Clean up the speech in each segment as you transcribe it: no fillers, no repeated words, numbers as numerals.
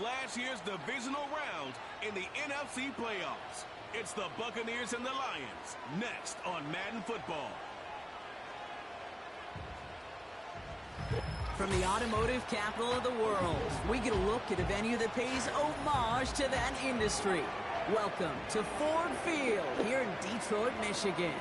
last year's divisional round in the NFC playoffs. It's the Buccaneers and the Lions, next on Madden Football. From the automotive capital of the world, we get a look at a venue that pays homage to that industry. Welcome to Ford Field here in Detroit, Michigan.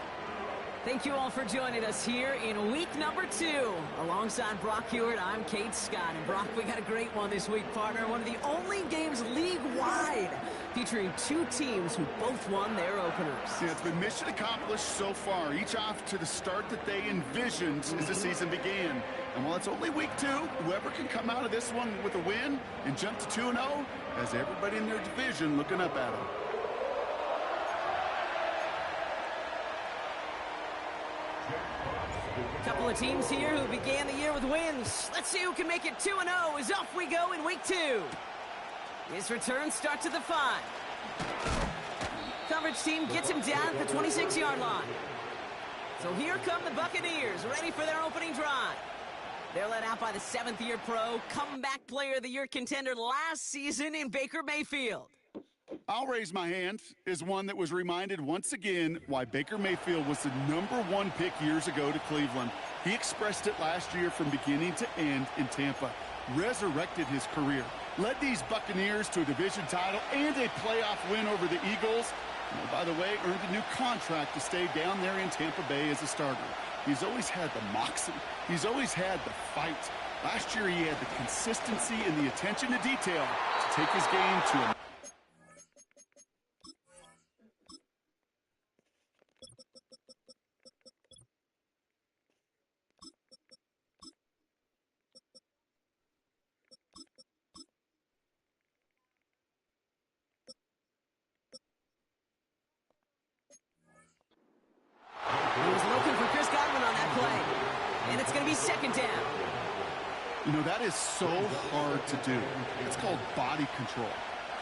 Thank you all for joining us here in week number 2. Alongside Brock Hewitt, I'm Kate Scott. And Brock, we got a great one this week, partner. One of the only games league-wide featuring 2 teams who both won their openers. Yeah, it's been mission accomplished so far, each off to the start that they envisioned as the season began. And while it's only week 2, whoever can come out of this one with a win and jump to 2-0 has everybody in their division looking up at them. Couple of teams here who began the year with wins. Let's see who can make it 2-0 as off we go in week 2. His return starts at the 5. Coverage team gets him down at the 26-yard line. So here come the Buccaneers, ready for their opening drive. They're led out by the 7th-year pro, comeback player of the year contender last season in Baker Mayfield. I'll raise my hand as one that was reminded once again why Baker Mayfield was the #1 pick years ago to Cleveland. He expressed it last year from beginning to end in Tampa, resurrected his career, led these Buccaneers to a division title and a playoff win over the Eagles. And by the way, earned a new contract to stay down there in Tampa Bay as a starter. He's always had the moxie. He's always had the fight. Last year he had the consistency and the attention to detail to take his game to a He was looking for Chris Godwin on that play. And it's going to be 2nd down. You know, that is so hard to do. It's called body control.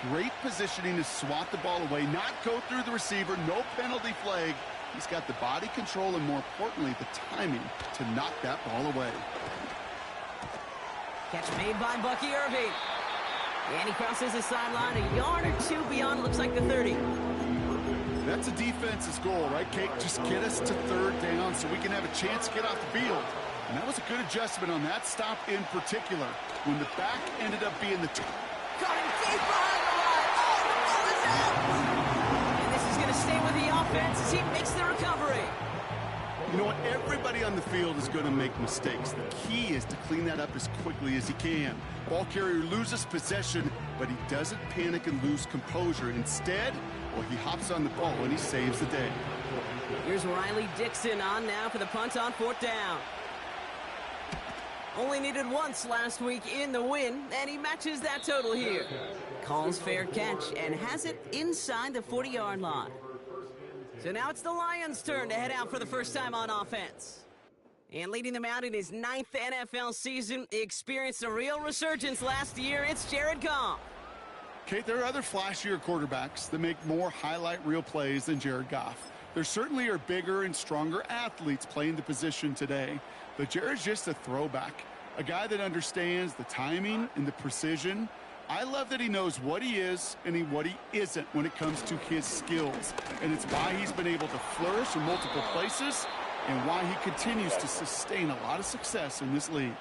Great positioning to swat the ball away, not go through the receiver, no penalty flag. He's got the body control and, more importantly, the timing to knock that ball away. Catch made by Bucky Irving. And he crosses the sideline a yard or 2 beyond, looks like the 30. That's a defense's goal, right, Kate? Just get us to 3rd down so we can have a chance to get off the field. And that was a good adjustment on that stop in particular, when the back ended up being the top. Caught him deep behind the line. Oh, the ball is out! And this is going to stay with the offense as he makes the recovery. You know what? Everybody on the field is going to make mistakes. The key is to clean that up as quickly as he can. Ball carrier loses possession, but he doesn't panic and lose composure. Instead, well, he hops on the ball and he saves the day. Here's Riley Dixon on now for the punt on 4th down. Only needed once last week in the win, and he matches that total here. Calls fair catch and has it inside the 40-yard line. So now it's the Lions' turn to head out for the first time on offense. And leading them out in his 9th NFL season, he experienced a real resurgence last year. It's Jared Goff. Kate, there are other flashier quarterbacks that make more highlight reel plays than Jared Goff. There certainly are bigger and stronger athletes playing the position today, but Jared's just a throwback, a guy that understands the timing and the precision. I love that he knows what he is and what he isn't when it comes to his skills, and it's why he's been able to flourish in multiple places and why he continues to sustain a lot of success in this league.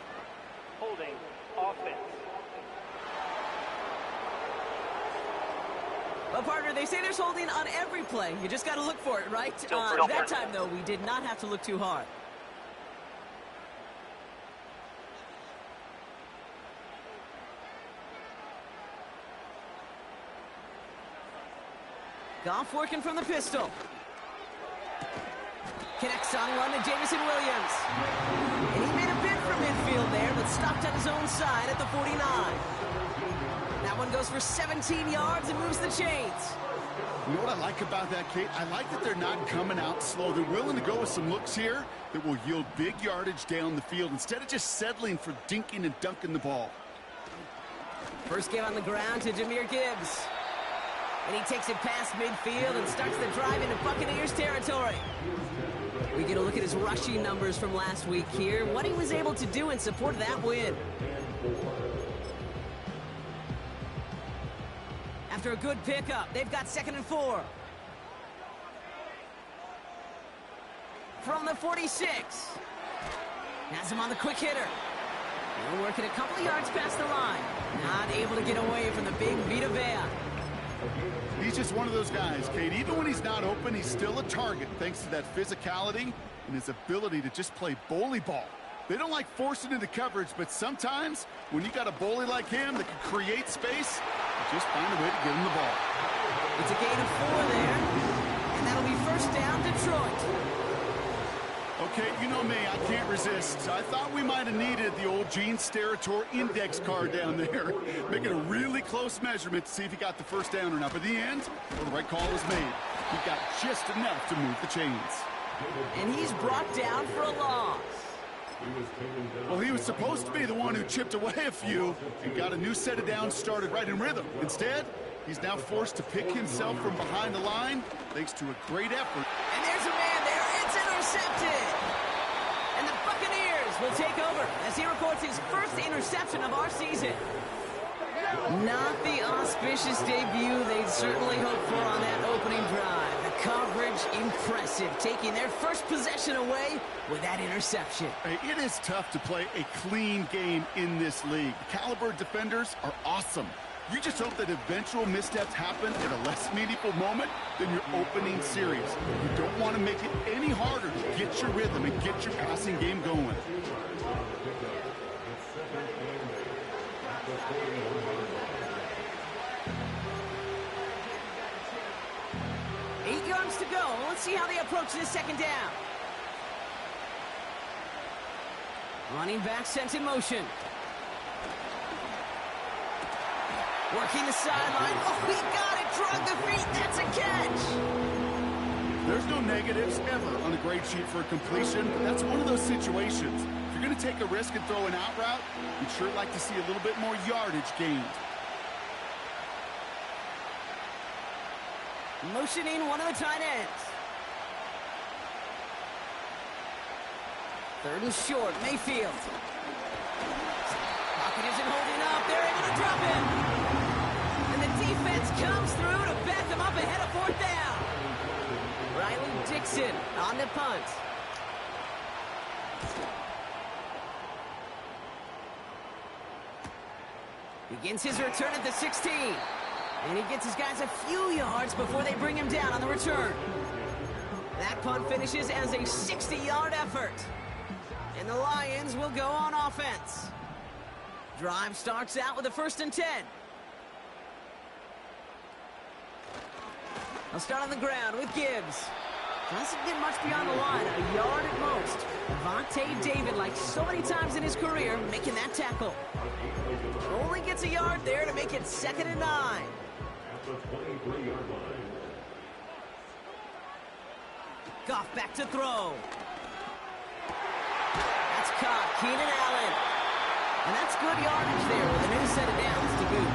Holding offense. Well, partner, they say there's holding on every play. You just got to look for it, right? That time, though, we did not have to look too hard. Goff working from the pistol. Connects on one to Jameson Williams. And he made a bid for midfield there, but stopped on his own side at the 49. That one goes for 17 yards and moves the chains. You know what I like about that, Kate? I like that they're not coming out slow. They're willing to go with some looks here that will yield big yardage down the field instead of just settling for dinking and dunking the ball. First game on the ground to Jahmyr Gibbs. And he takes it past midfield and starts the drive into Buccaneers territory. We get a look at his rushing numbers from last week here, what he was able to do in support of that win. after a good pickup. They've got 2nd and 4. From the 46. Has him on the quick hitter. They're working a couple of yards past the line. Not able to get away from the big Vita Vea. He's just one of those guys, Kate. Even when he's not open, he's still a target thanks to that physicality and his ability to just play bully ball. They don't like forcing into coverage, but sometimes when you got a bully like him that can create space, you just find a way to get him the ball. It's a gain of 4 there, and that'll be first down, Detroit. Okay, you know me, I can't resist. I thought we might have needed the old Gene Steratore index card down there, making a really close measurement to see if he got the first down or not. But in the end, well, the right call was made. He got just enough to move the chains. And he's brought down for a loss. Well, he was supposed to be the one who chipped away a few and got a new set of downs started right in rhythm. Instead, he's now forced to pick himself from behind the line thanks to a great effort. And there's a man there. It's intercepted. And the Buccaneers will take over as he records his first interception of our season. Not the auspicious debut they'd certainly hoped for on that opening drive. The coverage impressive, taking their first possession away with that interception. Hey, it is tough to play a clean game in this league. The caliber of defenders are awesome. You just hope that eventual missteps happen at a less meaningful moment than your opening series. You don't want to make it any harder to get your rhythm and get your passing game going. Eight yards to go. Let's see how they approach this second down. Running back sent in motion. Working the sideline. Oh, he got it. Drug the feet. That's a catch. There's no negatives ever on the grade sheet for a completion. That's one of those situations. If you're going to take a risk and throw an out route, you'd sure like to see a little bit more yardage gained. Motioning one of the tight ends. 3rd and short, Mayfield. Pocket isn't holding up. They're able to drop him. And the defense comes through to back them up ahead of 4th down. Riley Dixon on the punt. Begins his return at the 16. And he gets his guys a few yards before they bring him down on the return. That punt finishes as a 60-yard effort. And the Lions will go on offense. Drive starts out with a 1st and 10. They'll start on the ground with Gibbs. Doesn't get much beyond the line, a yard at most. Vontae David, like so many times in his career, making that tackle. Only gets a yard there to make it 2nd and 9. Goff back to throw. That's caught, Keenan Allen. And that's good yardage there with a new set of downs to boot.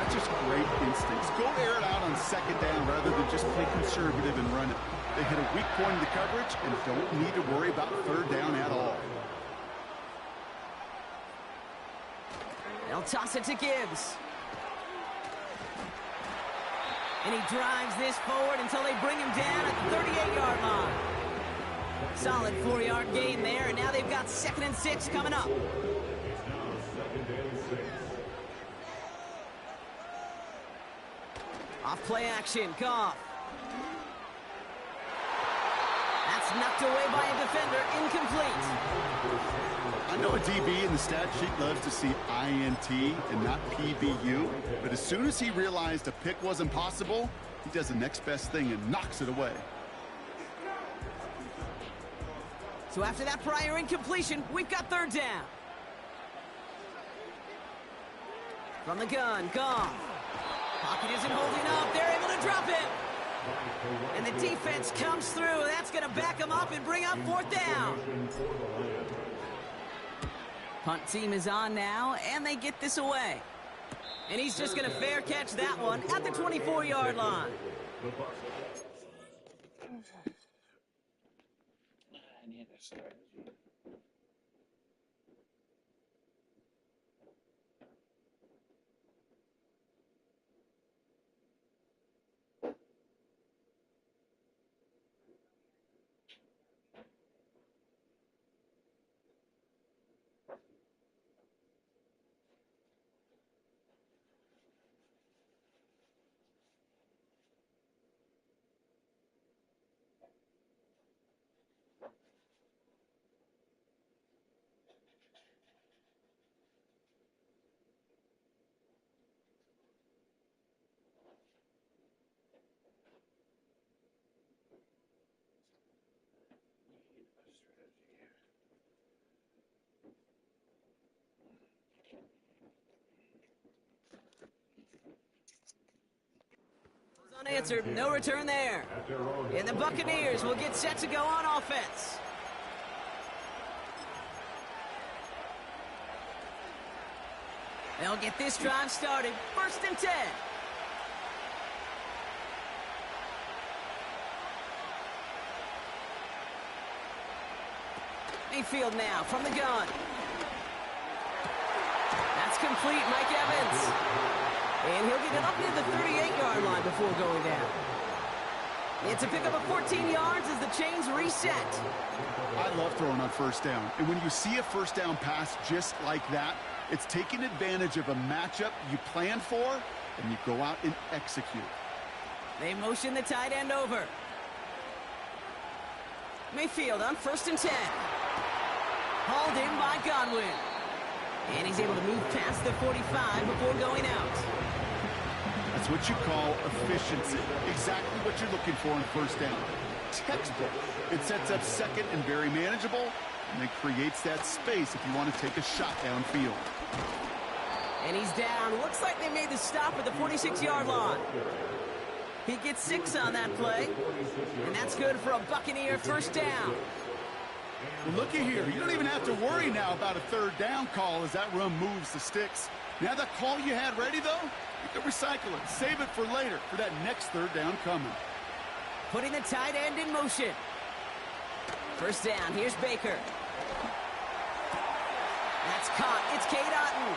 That's just great instincts. Go air it out on 2nd down rather than just play conservative and run it. They hit a weak point in the coverage and don't need to worry about 3rd down at all. They'll toss it to Gibbs. And he drives this forward until they bring him down at the 38-yard line. Solid 4-yard gain there, and now they've got 2nd and 6 coming up. Off play action, Goff. That's knocked away by a defender, incomplete. I know a DB in the stat sheet loves to see INT and not PBU, but as soon as he realized a pick wasn't possible, he does the next best thing and knocks it away. So after that prior incompletion, we've got 3rd down. From the gun, Goff. Pocket isn't holding up. They're able to drop him. And the defense comes through. That's going to back him up and bring up 4th down. Punt team is on now, and they get this away. And he's just going to fair catch that one at the 24-yard line. Answer, no return there. And the Buccaneers will get set to go on offense. They'll get this drive started. 1st and 10. Mayfield now from the gun. That's complete, Mike Evans. And he'll get it up near the 38-yard line before going down. It's a pickup of 14 yards as the chains reset. I love throwing on 1st down. And when you see a 1st down pass just like that, it's taking advantage of a matchup you planned for, and you go out and execute. They motion the tight end over. Mayfield on 1st and 10. Hauled in by Godwin. And he's able to move past the 45 before going out. That's what you call efficiency. Exactly what you're looking for in 1st down. Textbook. It sets up 2nd and very manageable, and it creates that space if you want to take a shot downfield. And he's down. Looks like they made the stop at the 46-yard line. He gets 6 on that play, and that's good for a Buccaneer 1st down. Well, looky here. You don't even have to worry now about a 3rd down call as that run moves the sticks. Now that call you had ready, though, you can recycle it. Save it for later for that next 3rd down coming. Putting the tight end in motion. 1st down. Here's Baker. That's caught. It's Cade Otton.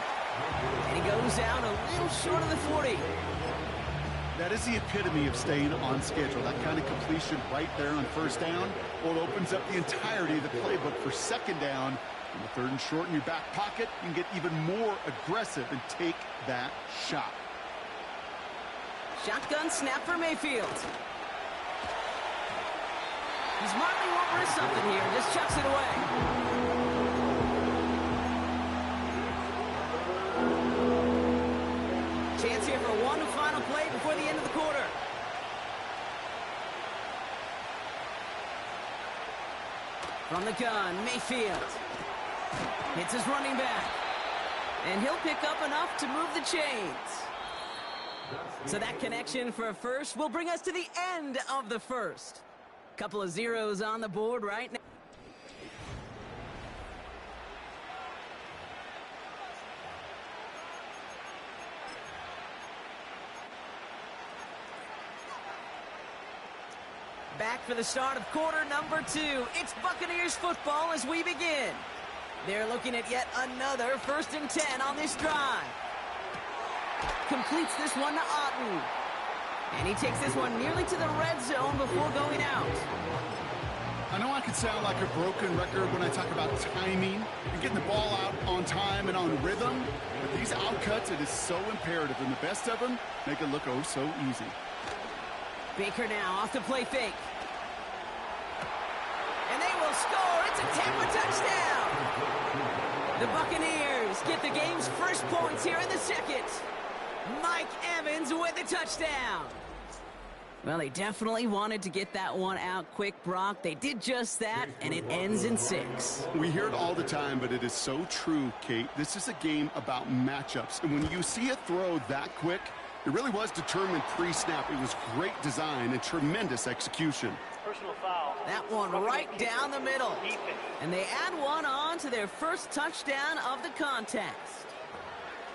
And he goes out a little short of the 40. That is the epitome of staying on schedule. That kind of completion right there on 1st down. Well, it opens up the entirety of the playbook for 2nd down. In the 3rd and short in your back pocket, you can get even more aggressive and take that shot. Shotgun snap for Mayfield. He's smartly won't risk something here. Just chucks it away. Chance here for one final play before the end of the quarter. From the gun, Mayfield. Hits his running back. And he'll pick up enough to move the chains. So that connection for a first will bring us to the end of the 1st. Couple of zeros on the board right now. Back for the start of quarter number 2. It's Buccaneers football as we begin. They're looking at yet another 1st and 10 on this drive. Completes this one to Otton. And he takes this one nearly to the red zone before going out. I know I can sound like a broken record when I talk about timing and getting the ball out on time and on rhythm, but these outcuts, it is so imperative, and the best of them make it look oh so easy. Baker now off the play fake. And they will score. It's a Tampa touchdown. The Buccaneers get the game's first points here in the 2nd. Mike Evans with the touchdown. Well, they definitely wanted to get that one out quick, Brock. They did just that, and it ends in 6. We hear it all the time, but it is so true, Kate. This is a game about matchups. And when you see a throw that quick, it really was determined pre-snap. It was great design and tremendous execution. Personal foul. That one right down the middle. And they add one on to their first touchdown of the contest.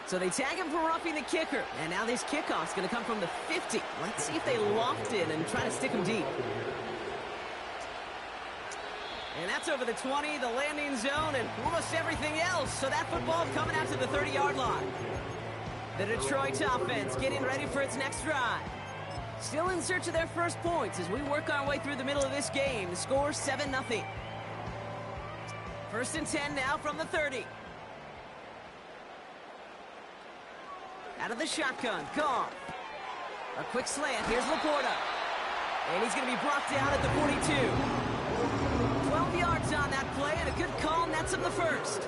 So they tag him for roughing the kicker. And now this kickoff's going to come from the 50. Let's see if they loft it and try to stick him deep. And that's over the 20, the landing zone, and almost everything else. So that football coming out to the 30-yard line. The Detroit offense getting ready for its next drive. Still in search of their first points as we work our way through the middle of this game. The score 7-0. 1st and 10 now from the 30. Out of the shotgun, Goff. A quick slant, here's Laporta. And he's going to be brought down at the 42. 12 yards on that play, and a good call nets him the 1st.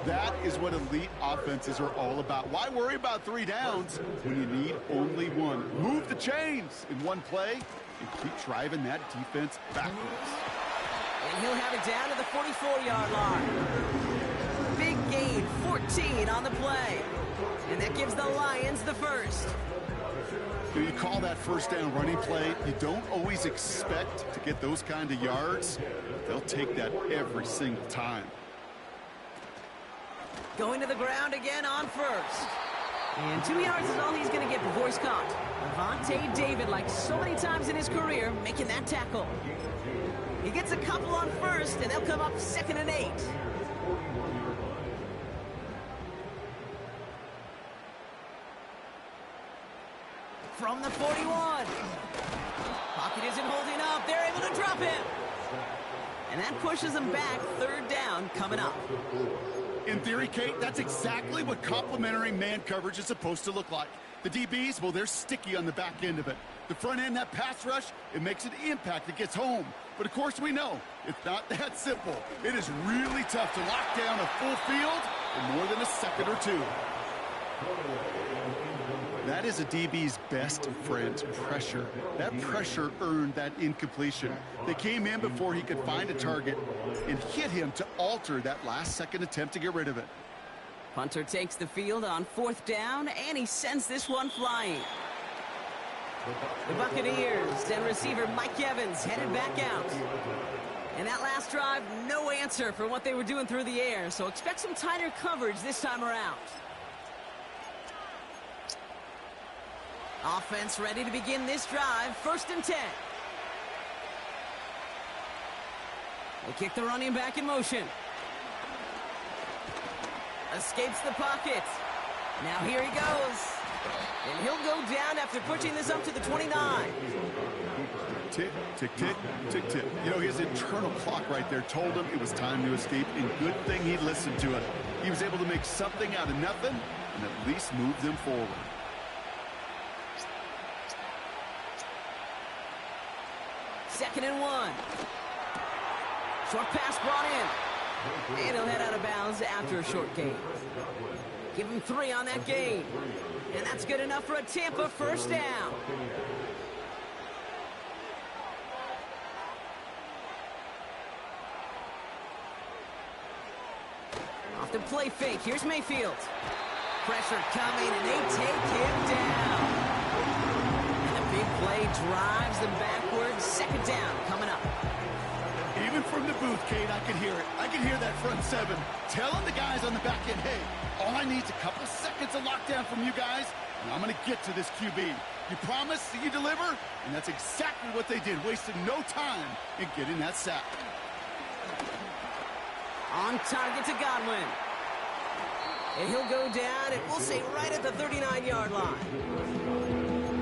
That is what elite offenses are all about. Why worry about 3 downs when you need only 1? Move the chains in one play and keep driving that defense backwards. And he'll have it down to the 44-yard line. Big gain, 14 on the play. And that gives the Lions the 1st. You call that first down running play. You don't always expect to get those kind of yards. They'll take that every single time. Going to the ground again on first. And 2 yards is all he's going to get before he's caught. Lavonte David, like so many times in his career, making that tackle. He gets a couple on first, and they'll come up 2nd and 8. From the 41. Pocket isn't holding up. They're able to drop him. And that pushes them back. 3rd down coming up. In theory, Kate, that's exactly what complementary man coverage is supposed to look like. The DBs, well, they're sticky on the back end of it. The front end, that pass rush, it makes an impact. It gets home. But, of course, we know it's not that simple. It is really tough to lock down a full field in more than a second or two. That is a DB's best friend, pressure. That pressure earned that incompletion. They came in before he could find a target and hit him to alter that last-second attempt to get rid of it. Punter takes the field on 4th down, and he sends this one flying. The Buccaneers and receiver Mike Evans headed back out. And that last drive, no answer for what they were doing through the air, so expect some tighter coverage this time around. Offense ready to begin this drive. 1st and 10. They kick the running back in motion. Escapes the pocket. Now here he goes. And he'll go down after pushing this up to the 29. Tick, tick, tick, tick, tick. You know, his internal clock right there told him it was time to escape, and good thing he listened to it. He was able to make something out of nothing and at least move them forward. Second and 1. Short pass brought in. And he'll head out of bounds after a short gain. Give him 3 on that gain. And that's good enough for a Tampa 1st down. Off the play fake. Here's Mayfield. Pressure coming, and they take him down. Big play drives them backwards. 2nd down coming up. Even from the booth, Kate, I can hear it. I can hear that front 7 telling the guys on the back end, hey, all I need is a couple seconds of lockdown from you guys, and I'm going to get to this QB. You promise that you deliver? And that's exactly what they did, wasted no time in getting that sack. On target to Godwin. And he'll go down, and we'll say right at the 39-yard line.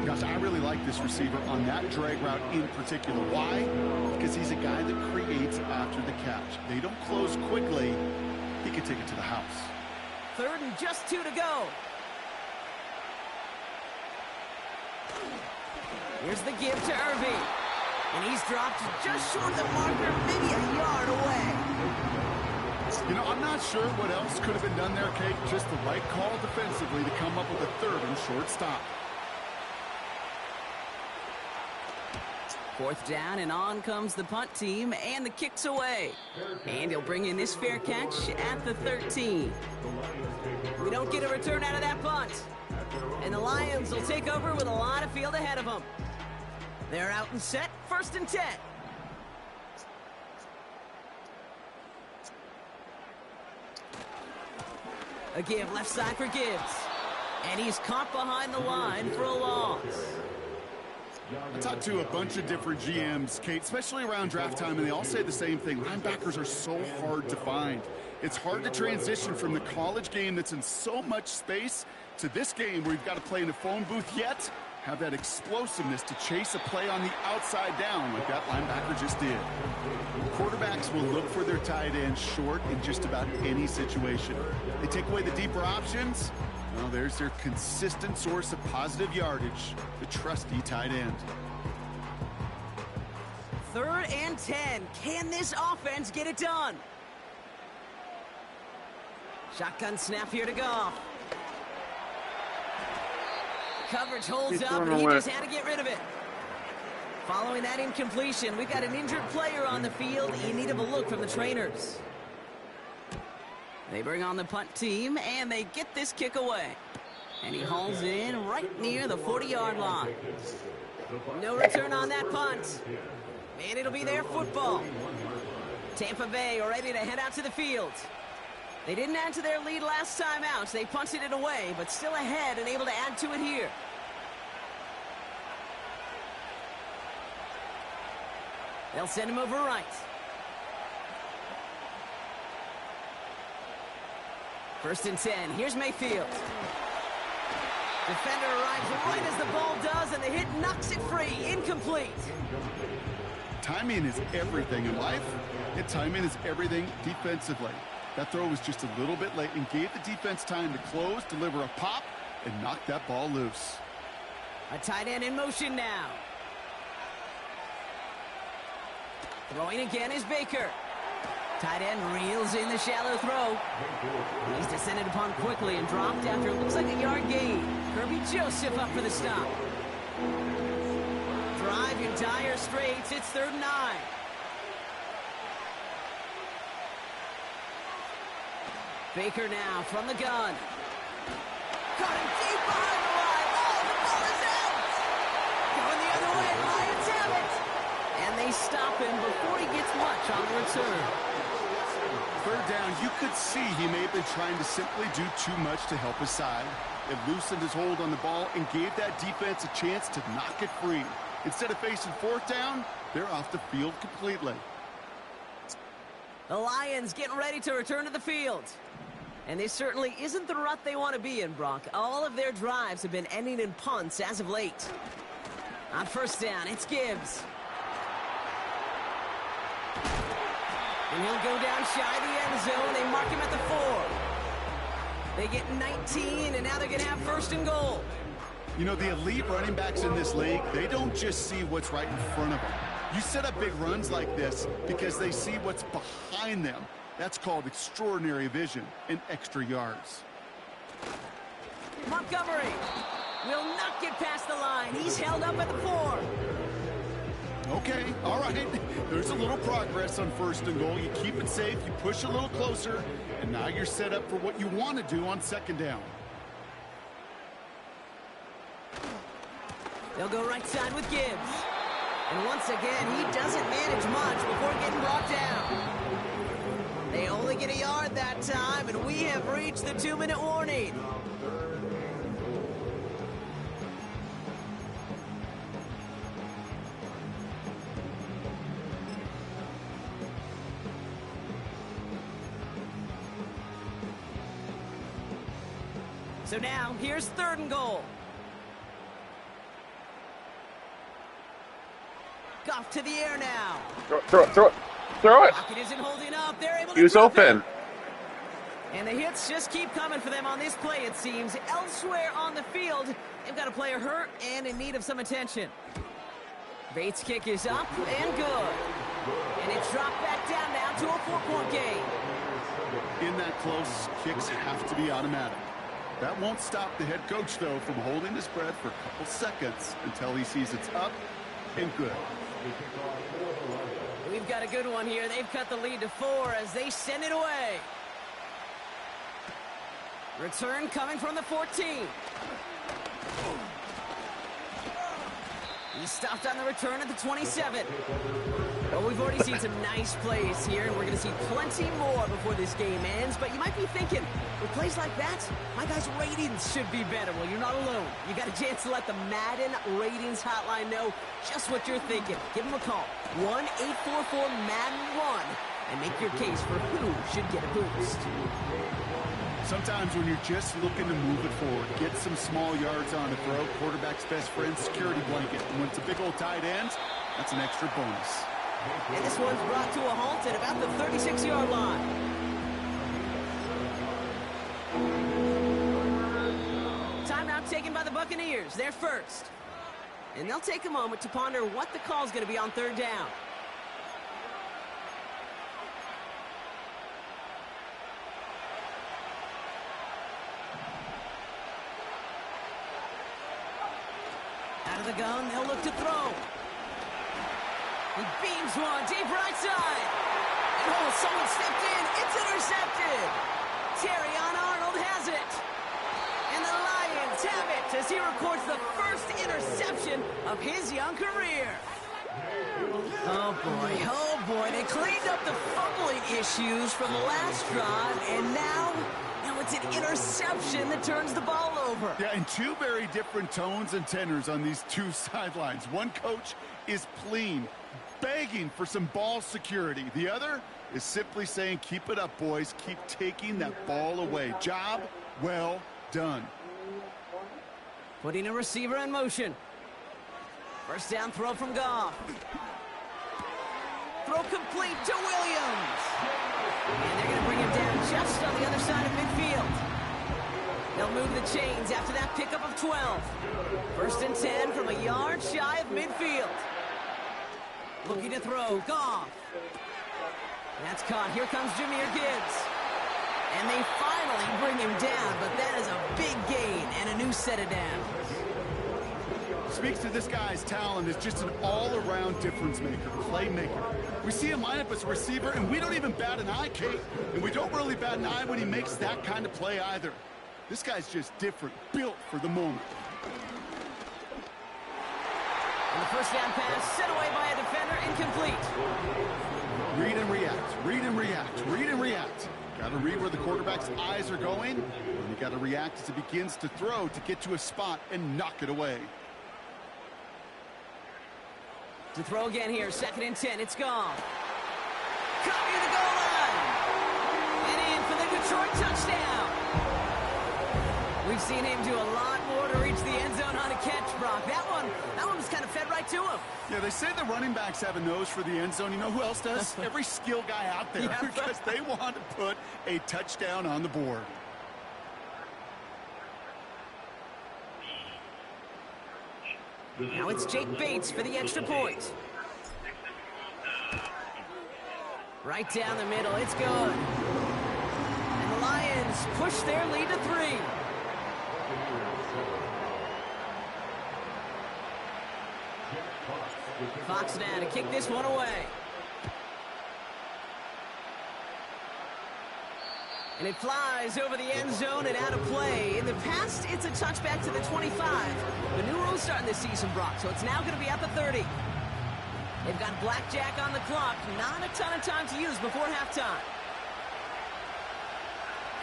Gosh, I really like this receiver on that drag route in particular. Why? Because he's a guy that creates after the catch. They don't close quickly. He can take it to the house. 3rd and just 2 to go. Here's the give to Irving. And he's dropped just short of the marker, maybe a yard away. You know, I'm not sure what else could have been done there, Kate. Just the right call defensively to come up with a 3rd and short stop. 4th down, and on comes the punt team, and the kick's away. And he'll bring in this fair catch at the 13. We don't get a return out of that punt. And the Lions will take over with a lot of field ahead of them. They're out and set, 1st and 10. A give left side for Gibbs. And he's caught behind the line for a loss. I talked to a bunch of different GMs, Kate, especially around draft time, and they all say the same thing. Linebackers are so hard to find. It's hard to transition from the college game that's in so much space to this game where you've got to play in a phone booth, yet have that explosiveness to chase a play on the outside down like that linebacker just did. Quarterbacks will look for their tight end short in just about any situation. They take away the deeper options. Well, there's their consistent source of positive yardage, the trusty tight end. 3rd and 10. Can this offense get it done? Shotgun snap here to Goff. Coverage holds up, and he just had to get rid of it. Following that incompletion, we've got an injured player on the field in need of a look from the trainers. They bring on the punt team, and they get this kick away. And he hauls in right near the 40-yard line. No return on that punt. And it'll be their football. Tampa Bay are ready to head out to the field. They didn't add to their lead last time out, so they punted it away, but still ahead and able to add to it here. They'll send him over right. First and 10. Here's Mayfield. Defender arrives right as the ball does, and the hit knocks it free. Incomplete. Timing is everything in life, and timing is everything defensively. That throw was just a little bit late and gave the defense time to close, deliver a pop, and knock that ball loose. A tight end in motion now. Throwing again is Baker. Tight end reels in the shallow throw. He's descended upon quickly and dropped after it looks like a yard gain. Kirby Joseph up for the stop. Drive in dire straits. It's 3rd and 9. Baker now from the gun. Got him deep behind the line. Oh, the ball is out. Going the other way. Lions have it. And they stop him before he gets much on the return. 3rd down, you could see he may have been trying to simply do too much to help his side. It loosened his hold on the ball and gave that defense a chance to knock it free. Instead of facing 4th down, they're off the field completely. The Lions getting ready to return to the field. And this certainly isn't the rut they want to be in, Brock. All of their drives have been ending in punts as of late. On 1st down, it's Gibbs. And he'll go down shy of the end zone. They mark him at the 4. They get 19, and now they're going to have 1st and goal. You know, the elite running backs in this league, they don't just see what's right in front of them. You set up big runs like this because they see what's behind them. That's called extraordinary vision and extra yards. Montgomery will not get past the line. He's held up at the 4. Okay, all right. There's a little progress on 1st and goal. You keep it safe, you push a little closer, and now you're set up for what you want to do on 2nd down. They'll go right side with Gibbs. And once again, he doesn't manage much before getting brought down. They only get a yard that time, and we have reached the 2-minute warning. So now, here's 3rd and goal. Goff to the air now. Throw it. Pocket isn't holding up. They're able to He was open. And the hits just keep coming for them on this play, it seems. Elsewhere on the field, they've got a player hurt and in need of some attention. Bates' kick is up and good. And it's dropped back down now to a 4-point game. In that close, kicks have to be automatic. That won't stop the head coach, though, from holding his breath for a couple seconds until he sees it's up and good. We've got a good one here. They've cut the lead to 4 as they send it away. Return coming from the 14. He stopped on the return at the 27. Well, we've already seen some nice plays here, and we're going to see plenty more before this game ends. But you might be thinking, with plays like that, my guys' ratings should be better. Well, you're not alone. You got a chance to let the Madden Ratings Hotline know just what you're thinking. Give them a call, 1-844-MADDEN-1, and make your case for who should get a boost. Sometimes when you're just looking to move it forward, get some small yards on a throw, quarterback's best friend, security blanket. And when it's a big old tight end, that's an extra bonus. And this one's brought to a halt at about the 36-yard line. Timeout taken by the Buccaneers. They're first. And they'll take a moment to ponder what the call's going to be on 3rd down. Out of the gun, they'll look to throw. He beams one, deep right side. And oh, someone stepped in. It's intercepted. Terrion Arnold has it. And the Lions shots as he records the first interception of his young career. Oh boy, they cleaned up the fumbling issues from the last drive, and now it's an interception that turns the ball over. Yeah, and two very different tones and tenors on these two sidelines. One coach is pleading, begging for some ball security. The other is simply saying, keep it up, boys. Keep taking that ball away. Job well done. Putting a receiver in motion. First down throw from Goff. Throw complete to Williams. And they're going to bring him down just on the other side of midfield. They'll move the chains after that pickup of 12. First and 10 from a yard shy of midfield. Looking to throw, Goff. That's caught. Here comes Jahmyr Gibbs. And they finally bring him down, but that is a big gain and a new set of downs. Speaks to this guy's talent as just an all-around difference maker, playmaker. We see him line up as a receiver, and we don't even bat an eye, Kate. And we don't really bat an eye when he makes that kind of play either. This guy's just different, built for the moment. And the first down pass set away by a defender, incomplete. Read and react, read and react, read and react. Got to read where the quarterback's eyes are going, and you got to react as he begins to throw to get to a spot and knock it away. To throw again here, second and 10, it's gone. Caught near the goal line. And in for the Detroit touchdown. We've seen him do a lot more to reach the end zone on a catch, Brock. That one was kind of fed right to him. Yeah, they say the running backs have a nose for the end zone. You know who else does? Every skill guy out there, Yeah. because they want to put a touchdown on the board. Now it's Jake Bates for the extra point. Right down the middle, it's good. And the Lions push their lead to 3. Fox now to kick this one away. And it flies over the end zone and out of play. In the past, it's a touchback to the 25. The new rules starting this season, Brock, so it's now going to be at the 30. They've got blackjack on the clock. Not a ton of time to use before halftime.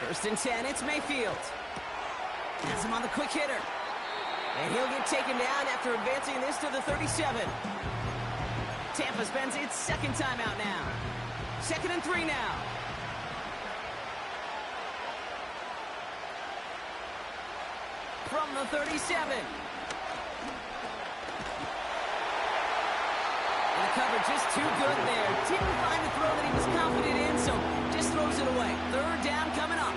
First and 10, it's Mayfield. Has him on the quick hitter. And he'll get taken down after advancing this to the 37. Tampa spends its second timeout now. Second and 3 now. From the 37. And the cover just too good there. Didn't find the throw that he was confident in, so just throws it away. Third down coming up.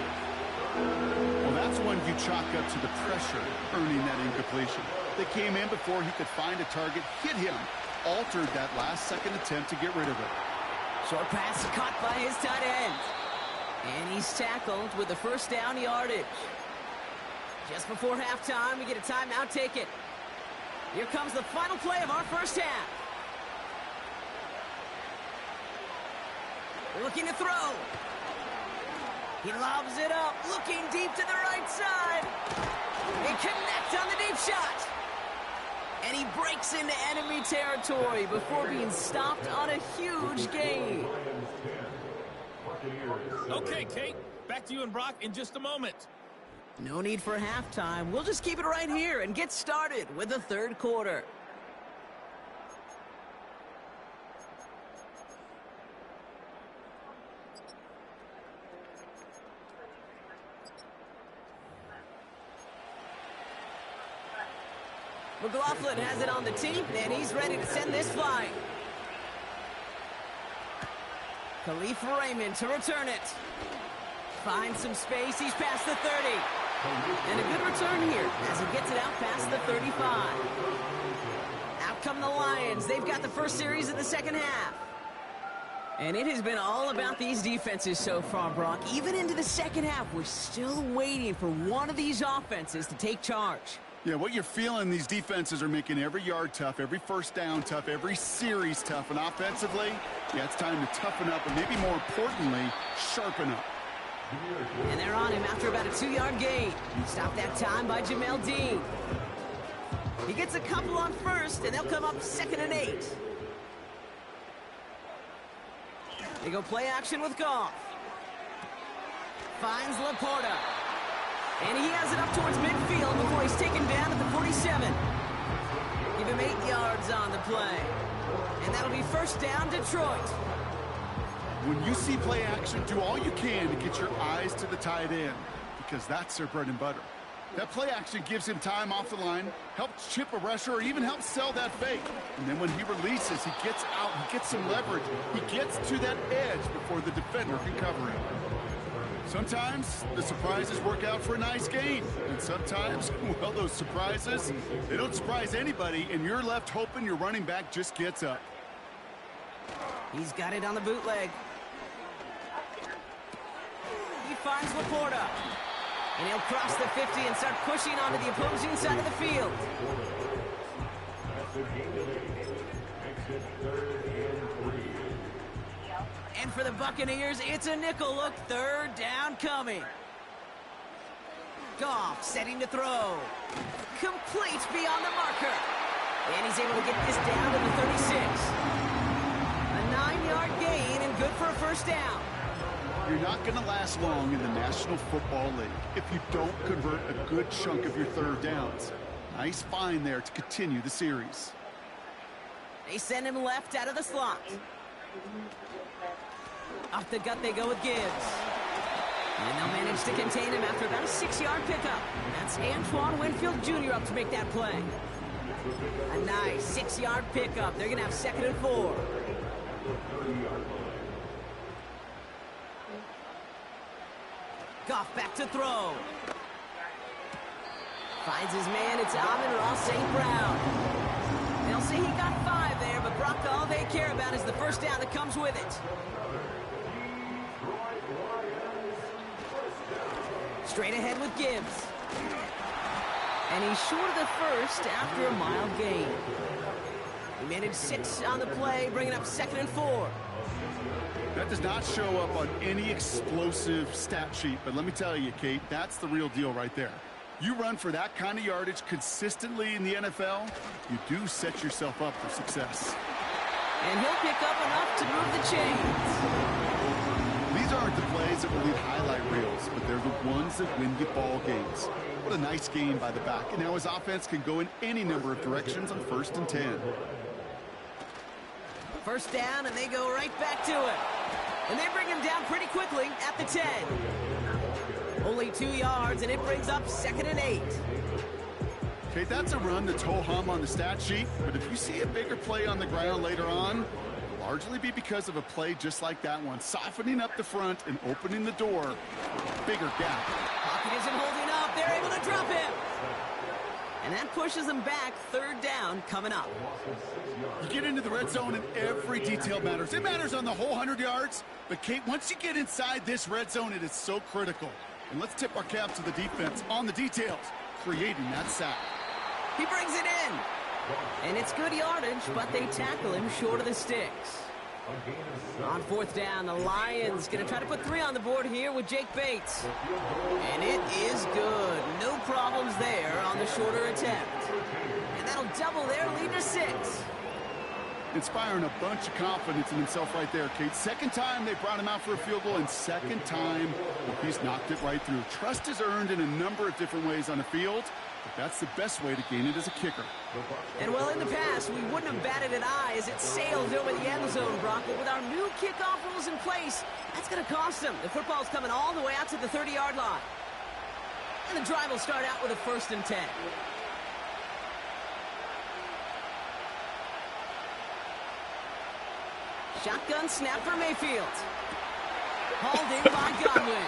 Well, that's one you chalk up to the pressure earning that incompletion. They came in before he could find a target, hit him, altered that last-second attempt to get rid of it. Short pass caught by his tight end. And he's tackled with the first down yardage. Just before halftime, we get a timeout taken. Here comes the final play of our first half. Looking to throw. He lobs it up, looking deep to the right side. They connect on the deep shot. And he breaks into enemy territory before being stopped on a huge gain. Okay, Kate, back to you and Brock in just a moment. No need for halftime. We'll just keep it right here and get started with the third quarter. McLaughlin has it on the tee, and he's ready to send this flying. Khalif Raymond to return it. Finds some space, he's past the 30. And a good return here as he gets it out past the 35. Out come the Lions. They've got the first series in the second half. And it has been all about these defenses so far, Brock. Even into the second half, we're still waiting for one of these offenses to take charge. Yeah, what you're feeling, these defenses are making every yard tough, every first down tough, every series tough. And offensively, yeah, it's time to toughen up and maybe more importantly, sharpen up. And they're on him after about a 2-yard gain. Stopped that time by Jamel Dean. He gets a couple on first, and they'll come up 2nd and 8. They go play action with Goff. Finds Laporta. And he has it up towards midfield before he's taken down at the 47. Give him 8 yards on the play. And that'll be first down, Detroit. When you see play action, do all you can to get your eyes to the tight end, because that's their bread and butter. That play action gives him time off the line, helps chip a rusher, or even helps sell that fake. And then when he releases, he gets out, he gets some leverage. He gets to that edge before the defender can cover him. Sometimes the surprises work out for a nice gain. And sometimes, well, those surprises, they don't surprise anybody, and you're left hoping your running back just gets up. He's got it on the bootleg. He finds Laporta. And he'll cross the 50 and start pushing onto the opposing side of the field. And for the Buccaneers, it's a nickel look. 3rd down coming. Goff setting to throw. Complete beyond the marker. And he's able to get this down to the 36. A 9-yard gain and good for a first down. You're not going to last long in the National Football League if you don't convert a good chunk of your 3rd downs. Nice find there to continue the series. They send him left out of the slot. Off the gut they go with Gibbs. And they'll manage to contain him after about a 6-yard pickup. That's Antoine Winfield Jr. up to make that play. A nice 6-yard pickup. They're going to have 2nd and 4. Goff back to throw. Finds his man. It's Amon-Ra St. Brown. They'll say he got 5 there, but Brock, all they care about is the first down that comes with it. Straight ahead with Gibbs. And he's short of the first after a mild gain. He managed 6 on the play, bringing up 2nd and 4. That does not show up on any explosive stat sheet, but let me tell you, Kate, that's the real deal right there. You run for that kind of yardage consistently in the NFL, you do set yourself up for success. And he'll pick up enough to move the chains. These aren't the plays that will lead highlight reels, but they're the ones that win you ball games. What a nice game by the back. And now his offense can go in any number of directions on 1st and 10. First down, and they go right back to it. And they bring him down pretty quickly at the 10. Only 2 yards, and it brings up 2nd and 8. Okay, that's a run that's ho-hum on the stat sheet, but if you see a bigger play on the ground later on, it'll largely be because of a play just like that one, softening up the front and opening the door for a bigger gap. Pocket isn't holding up. They're able to drop him. And that pushes them back. 3rd down coming up. You get into the red zone and every detail matters. It matters on the whole 100 yards. But, Kate, once you get inside this red zone, it is so critical. And let's tip our cap to the defense on the details, creating that sack. He brings it in. And it's good yardage, but they tackle him short of the sticks. On 4th down, the Lions going to try to put 3 on the board here with Jake Bates. And it is good. No problems there on the shorter attempt. And that'll double their lead to 6. Inspiring a bunch of confidence in himself right there, Kate. 2nd time they brought him out for a field goal, and 2nd time he's knocked it right through. Trust is earned in a number of different ways on the field, but that's the best way to gain it as a kicker. And well, in the past, we wouldn't have batted an eye as it sailed over the end zone, Brock. But with our new kickoff rules in place, that's going to cost them. The football's coming all the way out to the 30-yard line. And the drive will start out with a 1st and 10. Shotgun snap for Mayfield. Hauled in by Godwin.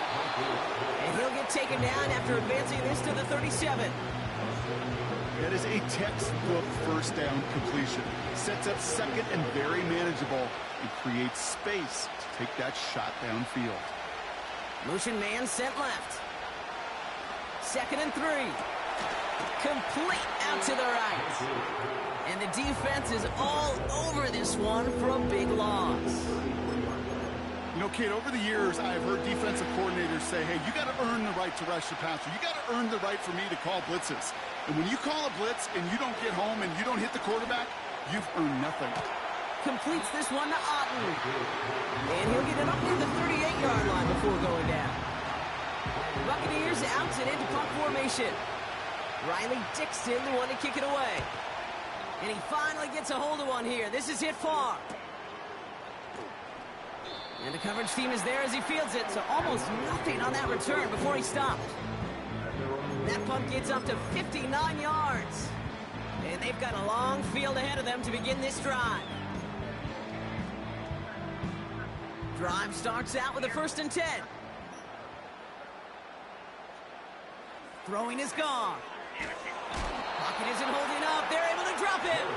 And he'll get taken down after advancing this to the 37. That is a textbook first down completion. Sets up 2nd and very manageable and creates space to take that shot downfield. Motion man sent left. 2nd and 3. Complete out to the right. And the defense is all over this one for a big loss. You know, Kate, over the years, I have heard defensive coordinators say, hey, you got to earn the right to rush the passer. You got to earn the right for me to call blitzes. And when you call a blitz and you don't get home and you don't hit the quarterback, you've earned nothing. Completes this one to Otten. And he'll get it up near the 38-yard line before going down. Buccaneers out and into punt formation. Riley Dixon, the one to kick it away. And he finally gets a hold of one here. This is hit far. And the coverage team is there as he fields it, so almost nothing on that return before he stopped. That punt gets up to 59 yards. And they've got a long field ahead of them to begin this drive. Drive starts out with a 1st and 10. Throwing is gone. Pocket isn't holding up. They're able to drop him.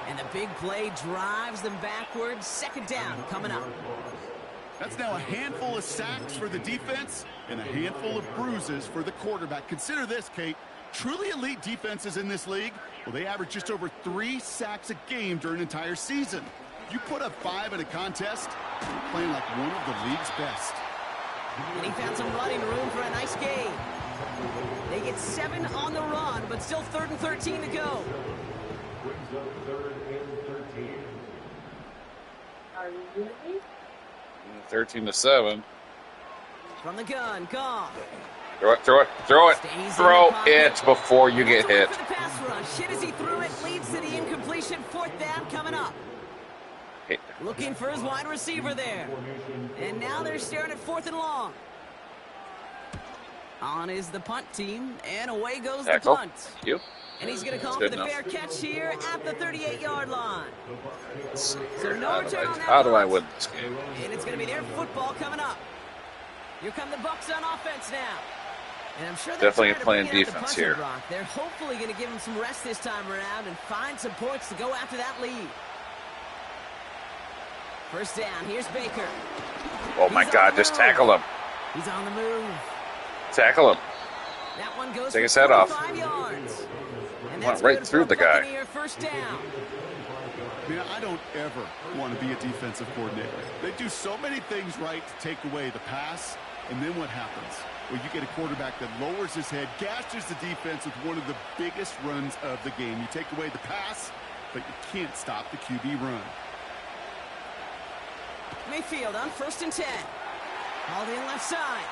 And the big play drives them backwards. 2nd down coming up. That's now a handful of sacks for the defense and a handful of bruises for the quarterback. Consider this, Kate. Truly elite defenses in this league, well, they average just over 3 sacks a game during an entire season. You put up 5 in a contest, you're playing like one of the league's best. And he found some running room for a nice gain. They get 7 on the run, but still 3rd and 13 to go. 13-7. From the gun, Goff. Throw it before you get hit. For the pass rush. Hit as he threw it, leads to the incompletion. 4th down coming up. Looking for his wide receiver there. And now they're staring at 4th and long. On is the punt team, and away goes the punt. And he's going to call for the fair catch here at the 38-yard line. So no return on that. How do I win this game? And it's going to be their football coming up. Here come the Bucs on offense now. And I'm sure they're definitely playing defense here. They're hopefully going to give him some rest this time around and find some points to go after that lead. 1st down. Here's Baker. Oh, my God. Just tackle him. He's on the move. Tackle him. That one goes Take his head off. Yards. And went right through the guy. 1st down. Man, I don't ever want to be a defensive coordinator. They do so many things right to take away the pass, and then what happens? Well, you get a quarterback that lowers his head, gashes the defense with one of the biggest runs of the game. You take away the pass, but you can't stop the QB run. Mayfield on 1st and 10. Hauled in left side.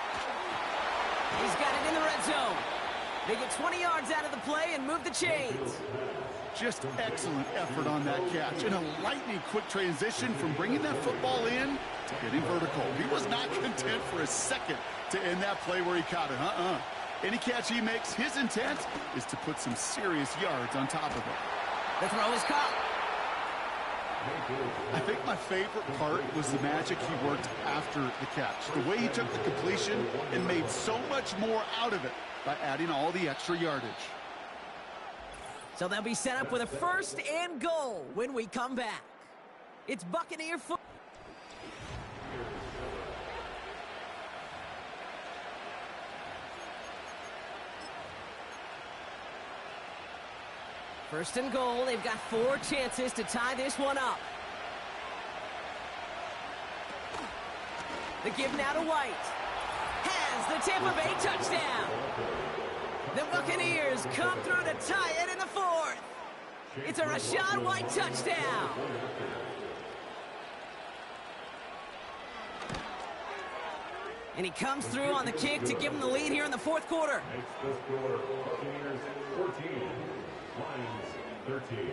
He's got it in the red zone. They get 20 yards out of the play and move the chains. Just excellent effort on that catch. And a lightning quick transition from bringing that football in to getting vertical. He was not content for a second to end that play where he caught it. Any catch he makes, his intent is to put some serious yards on top of it. The throw is caught. I think my favorite part was the magic he worked after the catch. The way he took the completion and made so much more out of it by adding all the extra yardage. So they'll be set up with a 1st and goal when we come back. It's Buccaneer football. First and goal. They've got 4 chances to tie this one up. The give now to White. Has the Tampa Bay touchdown. The Buccaneers come through to tie it in the 4th. It's a Rachaad White touchdown. And he comes through on the kick to give them the lead here in the 4th quarter. Buccaneers 14, Lions 13.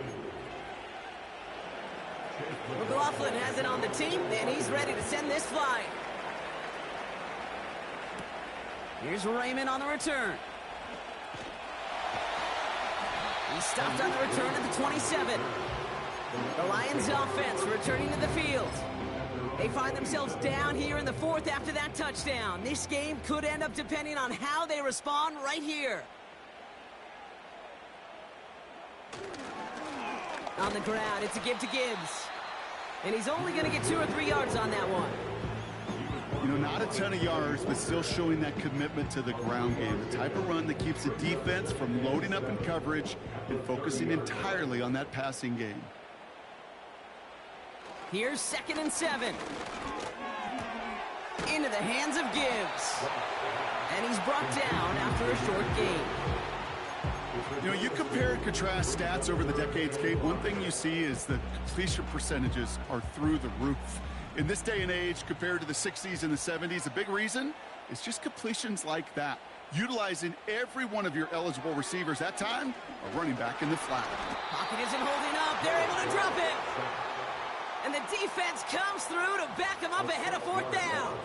McLaughlin has it on the team, and he's ready to send this flying. Here's Raymond on the return. He's stopped on the return at the 27. The Lions offense returning to the field. They find themselves down here in the 4th after that touchdown. This game could end up depending on how they respond right here. On the ground, it's a give to Gibbs. And he's only going to get 2 or 3 yards on that one. You know, not a ton of yards, but still showing that commitment to the ground game. The type of run that keeps the defense from loading up in coverage and focusing entirely on that passing game. Here's 2nd and 7. into the hands of Gibbs. And he's brought down after a short gain. You know, you compare and contrast stats over the decades, Kate. One thing you see is that completion percentages are through the roof. In this day and age, compared to the 60s and the 70s, a big reason is just completions like that. Utilizing every one of your eligible receivers that time, a running back in the flat. Pocket isn't holding up. They're able to drop it. And the defense comes through to back him up ahead of fourth down.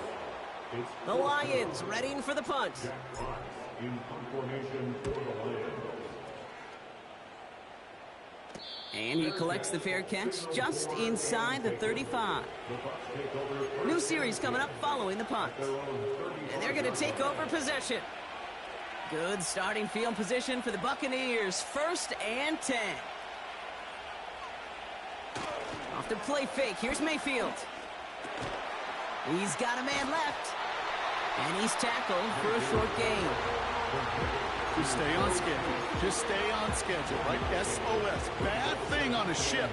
The Lions readying for the punt. In punt formation for the Lions. And he collects the fair catch just inside the 35. New series coming up following the punt. And they're going to take over possession. Good starting field position for the Buccaneers. 1st and 10. Off the play fake. Here's Mayfield. He's got a man left. And he's tackled for a short gain. Just stay on schedule. Just stay on schedule, right? SOS. Bad thing on a ship.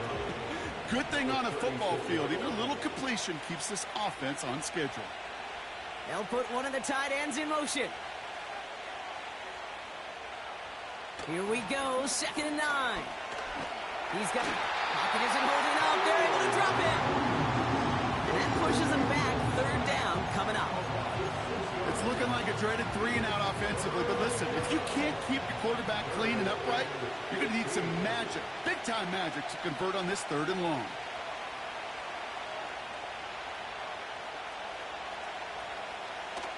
Good thing on a football field. Even a little completion keeps this offense on schedule. They'll put one of the tight ends in motion. Here we go, 2nd and 9. He's got... Pocket isn't holding up. They're able to drop him. And that pushes him back. 3rd down coming up. It's looking like a dreaded 3-and-out offensively, but listen, if you can't keep your quarterback clean and upright, you're going to need some magic, big-time magic, to convert on this 3rd and long.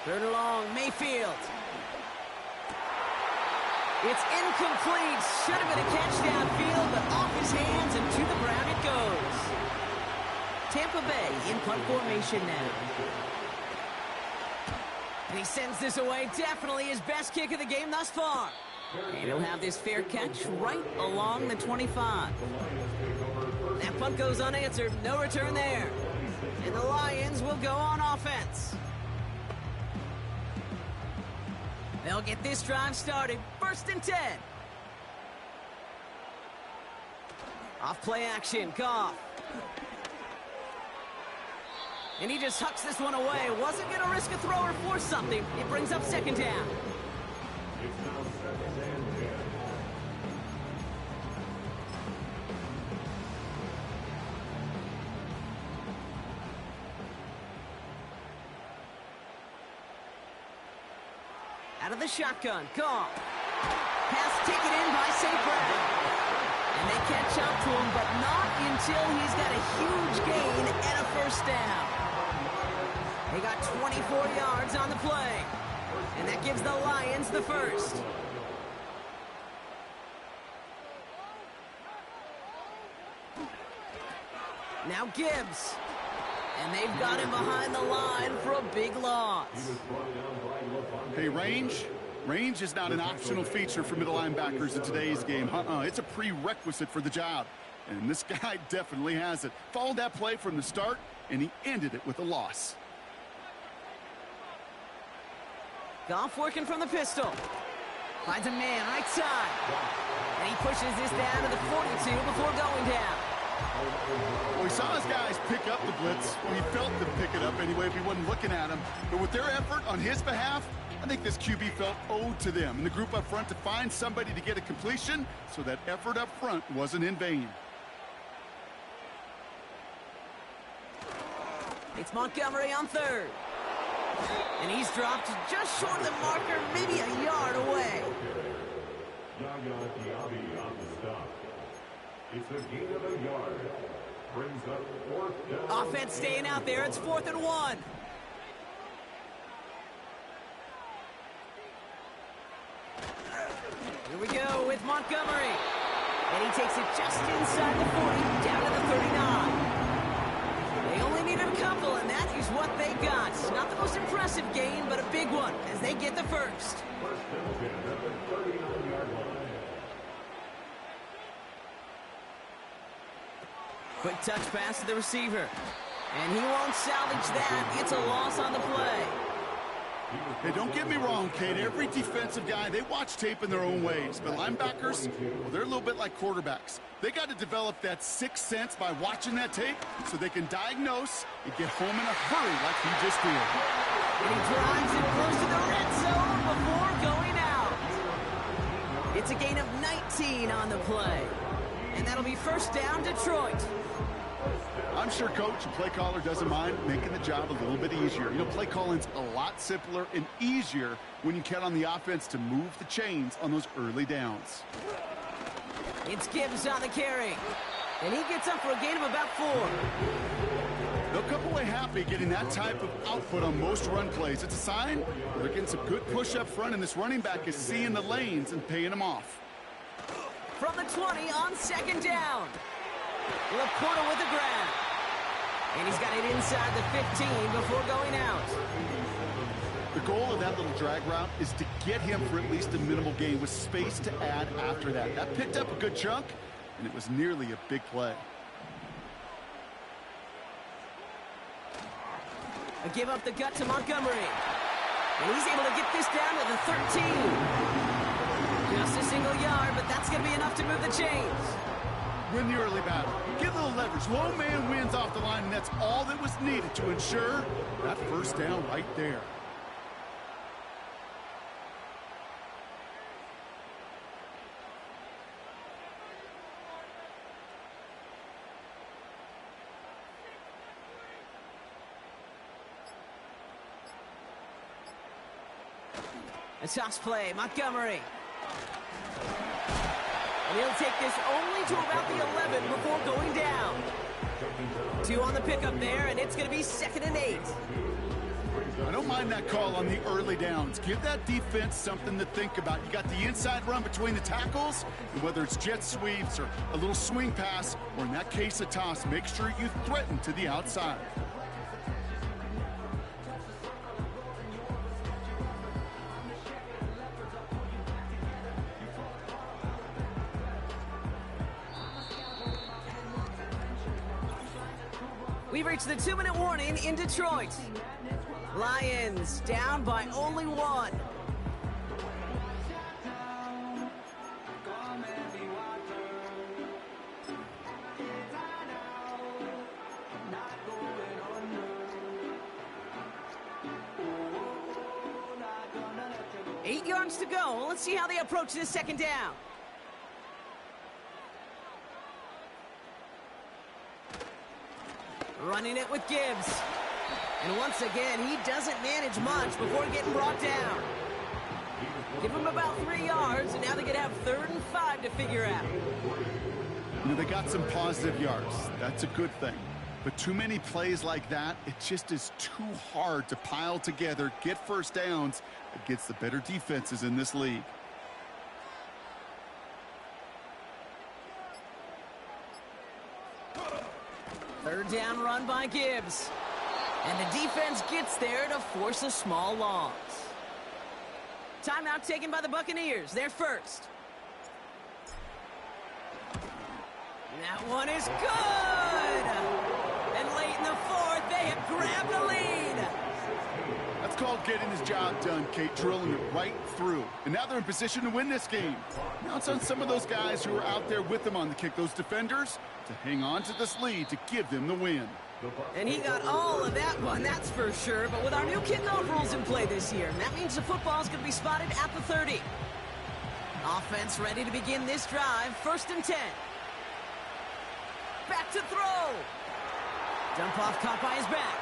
Third and long, Mayfield. It's incomplete. Should have been a catch downfield, but off his hands and to the ground it goes. Tampa Bay in punt formation now. And he sends this away. Definitely his best kick of the game thus far. And he'll have this fair catch right along the 25. That punt goes unanswered. No return there. And the Lions will go on offense. They'll get this drive started. 1st and 10. Off play action. Goff. And he just hucks this one away. Wasn't going to risk a throw or force something. It brings up 2nd down. It's now 2nd and 10. Out of the shotgun. Goff. Pass taken in by St. Brown. And they catch up to him, but not until he's got a huge gain and a 1st down. They got 24 yards on the play. And that gives the Lions the 1st. Now Gibbs. And they've got him behind the line for a big loss. Hey, range? Range is not an optional feature for middle linebackers in today's game. It's a prerequisite for the job. And this guy definitely has it. Followed that play from the start, and he ended it with a loss. Goff working from the pistol. Finds a man right side. And he pushes this down to the 42 before going down. Well, he saw his guys pick up the blitz. Well, he felt them pick it up anyway if he wasn't looking at him. But with their effort on his behalf, I think this QB felt owed to them and the group up front to find somebody to get a completion, so that effort up front wasn't in vain. It's Montgomery on 3rd. And he's dropped just short of the marker, maybe a yard away. Yaya Diaby on the stop. It's a gain of a yard. Brings up 4th down. Offense staying out there. It's 4th and 1. Here we go with Montgomery. And he takes it just inside the 40, down to the 39. They only needed a couple, and that is what they got. Not the most impressive gain, but a big one as they get the 1st. 1st and 10 at the 39-yard line. Quick touch pass to the receiver. And he won't salvage that. It's a loss on the play. Hey, don't get me wrong, Kate. Every defensive guy, they watch tape in their own ways. But linebackers, well, they're a little bit like quarterbacks. They got to develop that sixth sense by watching that tape so they can diagnose and get home in a hurry like he just did. And he drives it close to the red zone before going out. It's a gain of 19 on the play. And that'll be first down, Detroit. I'm sure coach and play caller doesn't mind making the job a little bit easier. You know, play calling's a lot simpler and easier when you count on the offense to move the chains on those early downs. It's Gibbs on the carry. And he gets up for a gain of about 4. They'll come away happy getting that type of output on most run plays. It's a sign they're getting some good push up front, and this running back is seeing the lanes and paying them off. From the 20 on second down. Laporta with the grab. And he's got it inside the 15 before going out. The goal of that little drag route is to get him for at least a minimal gain with space to add after that. That picked up a good chunk, and it was nearly a big play. A give up the gut to Montgomery. And he's able to get this down to the 13. Just a single yard, but that's going to be enough to move the chains. Win the early battle. Get a little leverage. Low man wins off the line, and that's all that was needed to ensure that first down right there. A toss play, Montgomery. And he'll take this only to about the 11 before going down. 2 on the pickup there, and it's going to be 2nd and 8. I don't mind that call on the early downs. Give that defense something to think about. You got the inside run between the tackles, and whether it's jet sweeps or a little swing pass, or in that case a toss, make sure you threaten to the outside. We've reached the 2-minute warning in Detroit. Lions down by only 1. Eight yards to go. Let's see how they approach this second down. Running it with Gibbs. And once again, he doesn't manage much before getting brought down. Give him about 3 yards, and now they're going to have 3rd and 5 to figure out. You know, they got some positive yards. That's a good thing. But too many plays like that, it just is too hard to pile together, get first downs against the better defenses in this league. Third down run by Gibbs. And the defense gets there to force a small loss. Timeout taken by the Buccaneers. They're first. That one is good! And late in the 4th, they have grabbed the lead. That's called getting his job done, Kate, drilling it right through. And now they're in position to win this game. Now it's on some of those guys who are out there with them on the kick, those defenders, to hang on to this lead to give them the win. And he got all of that one, that's for sure. But with our new kickoff rules in play this year, that means the football is going to be spotted at the 30. Offense ready to begin this drive, 1st and 10. Back to throw. Dump off caught by his back.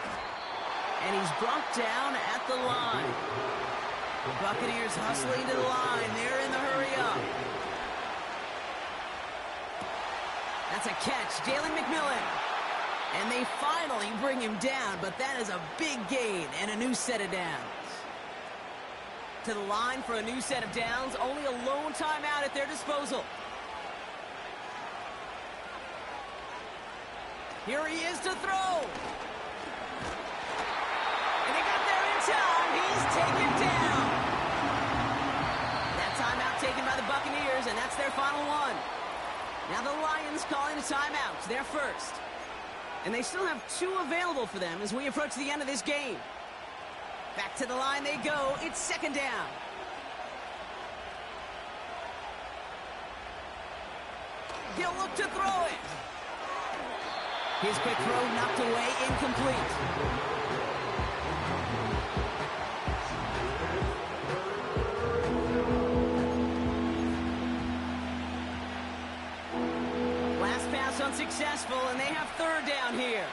And he's brought down at the line. The Buccaneers hustling to the line. They're in the hurry up. That's a catch. Jalen McMillan. And they finally bring him down, but that is a big gain and a new set of downs. To the line for a new set of downs. Only a lone timeout at their disposal. Here he is to throw. And he got there in time. He's taken down. That timeout taken by the Buccaneers, and that's their final one. Now the Lions calling a timeout. They're first. And they still have 2 available for them as we approach the end of this game. Back to the line they go. It's second down. He'll look to throw it. His quick throw knocked away, incomplete. Last pass unsuccessful, and they have third down here.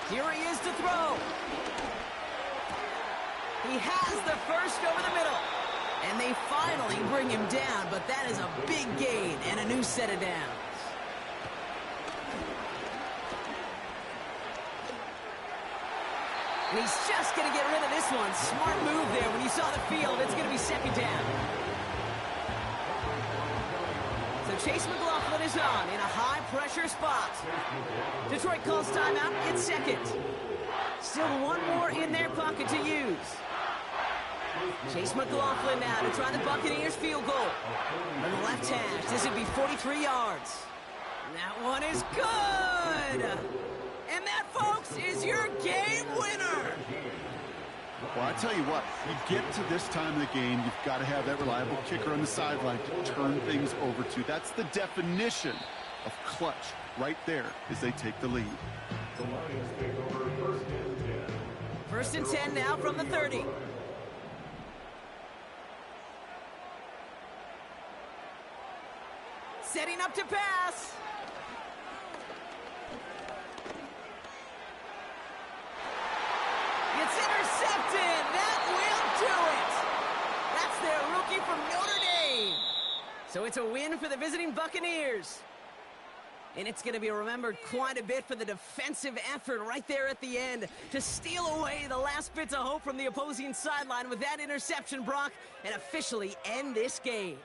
Here he is to throw. He has the first over the middle. And they finally bring him down, but that is a big gain and a new set of downs. And he's just going to get rid of this one. Smart move there. When you saw the field, it's going to be second down. So Chase McLaughlin is on in a high-pressure spot. Detroit calls timeout. It's second. Still one more in their pocket to use. Chase McLaughlin now to try the Buccaneers field goal. On the left hash, this would be 43 yards. That one is good! And that, folks, is your game winner! Well, I tell you what, you get to this time of the game, you've got to have that reliable kicker on the sideline to turn things over to. That's the definition of clutch right there as they take the lead. The Lions take over first and 10. First and 10 now from the 30. Setting up to pass. It's intercepted. That will do it. That's their rookie from Notre Dame. So it's a win for the visiting Buccaneers. And it's going to be remembered quite a bit for the defensive effort right there at the end to steal away the last bits of hope from the opposing sideline with that interception, Brock, and officially end this game.